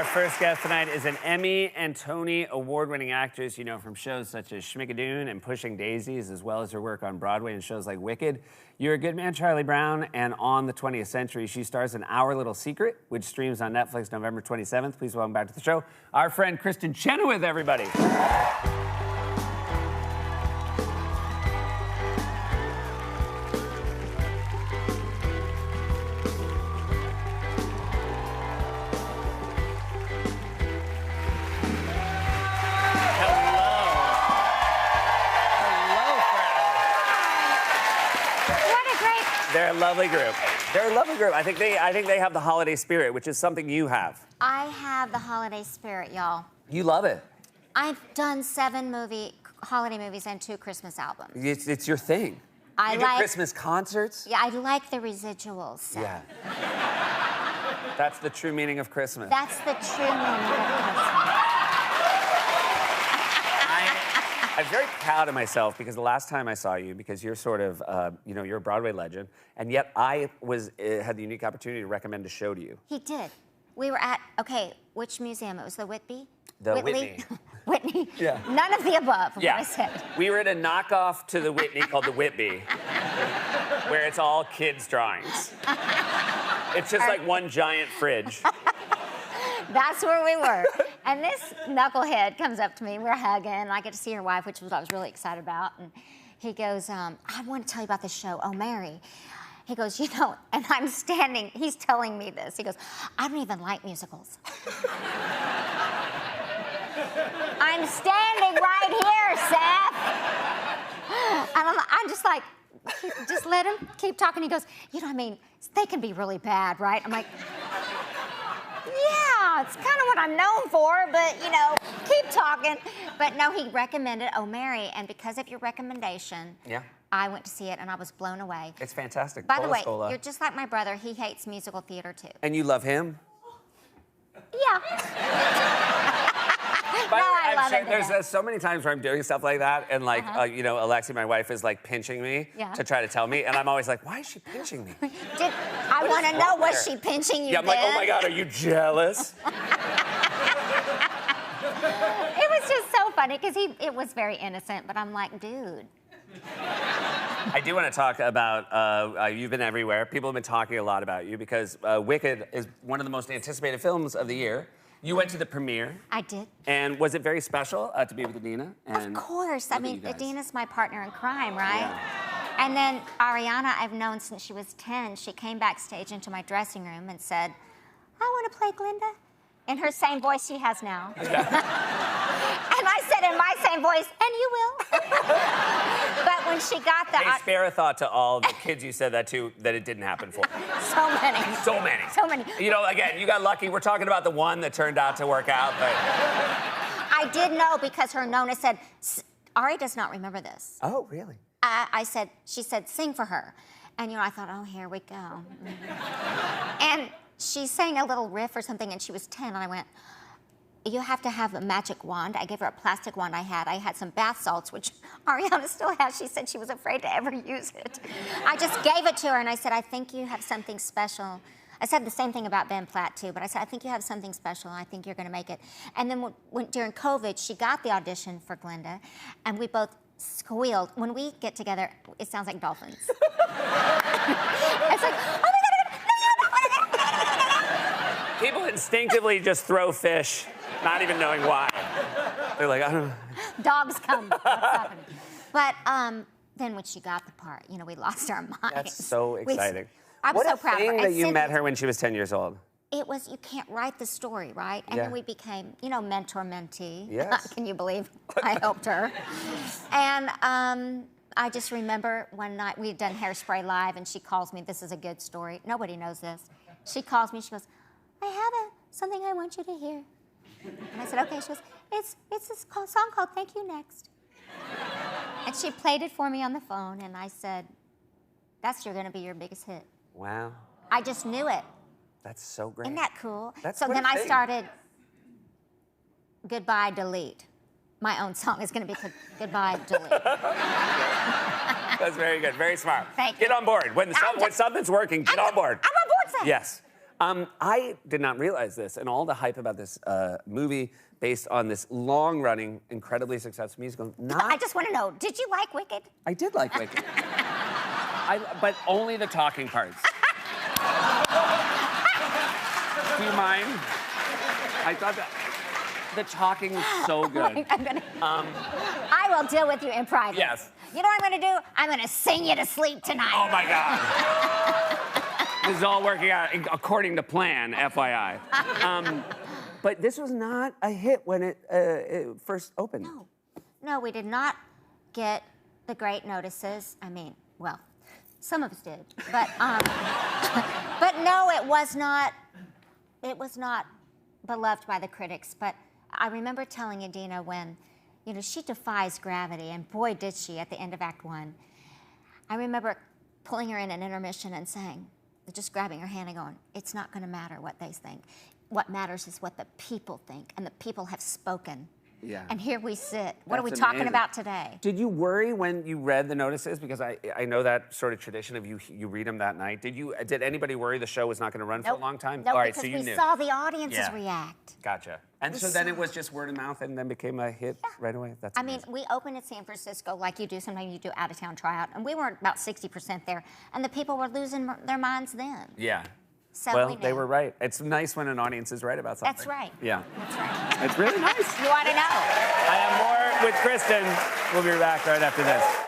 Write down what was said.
our first guest tonight is an Emmy and Tony award-winning actress you know from shows such as Schmigadoon and Pushing Daisies, as well as her work on Broadway and shows like Wicked. You're a Good Man, Charlie Brown, and on the 20th Century, she stars in Our Little Secret, which streams on Netflix November 27th. Please welcome back to the show our friend Kristin Chenoweth, everybody. They're a lovely group. They're a lovely group. I think they have the holiday spirit, which is something you have. I have the holiday spirit, y'all. You love it. I've done 7 holiday movies and 2 Christmas albums. It's your thing. You do Christmas concerts? Yeah, I like the residuals. So. Yeah. That's the true meaning of Christmas. That's the true meaning of Christmas. I'm very proud of myself because the last time I saw you, because you're sort of, you're a Broadway legend, and yet I had the unique opportunity to recommend a show to you. He did. We were at, which museum? It was the Whitby? The Whitney. Whitney? Yeah. None of the above, yeah. What I said. We were at a knockoff to the Whitney called the Whitby, where it's all kids' drawings. It's just like one giant fridge. That's where we were. And this knucklehead comes up to me, we're hugging, and I get to see her wife, which was what I was really excited about. And he goes, I want to tell you about this show, Oh, Mary. He goes, and I'm standing, he's telling me this. He goes, I don't even like musicals. I'm standing right here, Seth. And I'm just like, just let him keep talking. He goes, they can be really bad, right? I'm like, yeah, it's kind of what I'm known for, but, keep talking. But no, he recommended Oh, Mary, and because of your recommendation, yeah, I went to see it, and I was blown away. It's fantastic. By the way, you're just like my brother. He hates musical theater, too. And you love him? Yeah. I love it. There's so many times where I'm doing stuff like that, and Alexi, my wife, is like pinching me to try to tell me, and I'm always like, why is she pinching me? I want to know, was she pinching you? Yeah, I'm like, oh my God, are you jealous? It was just so funny because it was very innocent, but I'm like, dude. I do want to talk about, you've been everywhere. People have been talking a lot about you because Wicked is one of the most anticipated films of the year. You went to the premiere. I did. And was it very special to be with Idina? Of course. I mean, Idina's my partner in crime, right? Yeah. And then Ariana, I've known since she was 10. She came backstage into my dressing room and said, I want to play Glinda. In her same voice she has now. Yeah. And I said in my same voice, and you will. But when she got the... Hey, spare a thought to all the kids you said that to that it didn't happen for. So many. So many. So many. Again, you got lucky. We're talking about the one that turned out to work out, but... I did know because her Nona said, Ari does not remember this. Oh, really? She said, sing for her. And, I thought, oh, here we go. Mm-hmm. And she sang a little riff or something, and she was 10, and I went, you have to have a magic wand. I gave her a plastic wand I had some bath salts, which Ariana still has. She said she was afraid to ever use it. I just gave it to her, and I said, I think you have something special. I said the same thing about Ben Platt, too, but I said, I think you have something special. I think you're going to make it. And then during COVID, she got the audition for Glinda, and we both squealed. When we get together, it sounds like dolphins. It's like, oh, my God. People instinctively just throw fish, not even knowing why. They're like, I don't know. Dogs come. What's happening? But then when she got the part, we lost our minds. That's so exciting. I'm so proud of her. What a thing that you met her when she was 10 years old. It was, you can't write the story, right? And then we became, mentor-mentee. Yes. Can you believe I helped her? And I just remember one night, we'd done Hairspray Live, and she calls me. This is a good story. Nobody knows this. She calls me. She goes, I have something I want you to hear. And I said, okay. She goes, it's this song called Thank You Next. And she played it for me on the phone, and I said, that's going to be your biggest hit. Wow. I just knew it. That's so great. Isn't that cool? That's so then I started Goodbye, Delete. My own song is going to be Goodbye, Delete. That's very good. Very smart. Thank you. Get on board. When something's working, get on board. I'm on board, Sam. Yes. I did not realize this, and all the hype about this movie based on this long-running, incredibly successful musical. I just want to know, did you like Wicked? I did like Wicked. But only the talking parts. Do you mind? I thought that the talking was so good. I will deal with you in private. Yes. You know what I'm going to do? I'm going to sing you to sleep tonight. Oh my God. This is all working out according to plan, FYI. But this was not a hit when it first opened. No, we did not get the great notices. I mean, well, some of us did, but but no, it was not. It was not beloved by the critics. But I remember telling Idina when, you know, she defies gravity, and boy, did she at the end of Act One. I remember pulling her in an intermission and saying, just grabbing her hand and going, it's not going to matter what they think. What matters is what the people think, and the people have spoken. Yeah. And here we sit. What are we That's talking amazing. about today? Did you worry when you read the notices? Because I know that sort of tradition of you read them that night. Did anybody worry the show was not going to run for a long time? No, All right, because so you we knew. saw the audiences Yeah. react. Gotcha. And so then it was just word of mouth and then became a hit right away? That's I mean, amazing. we opened in San Francisco like you do. Sometimes you do out-of-town tryout, and we were about 60% there, and the people were losing their minds then. Yeah. So Well, we knew. they were right. It's nice when an audience is right about something. That's right. Yeah. That's right. It's really nice. You ought to know. I have more with Kristen. We'll be back right after this.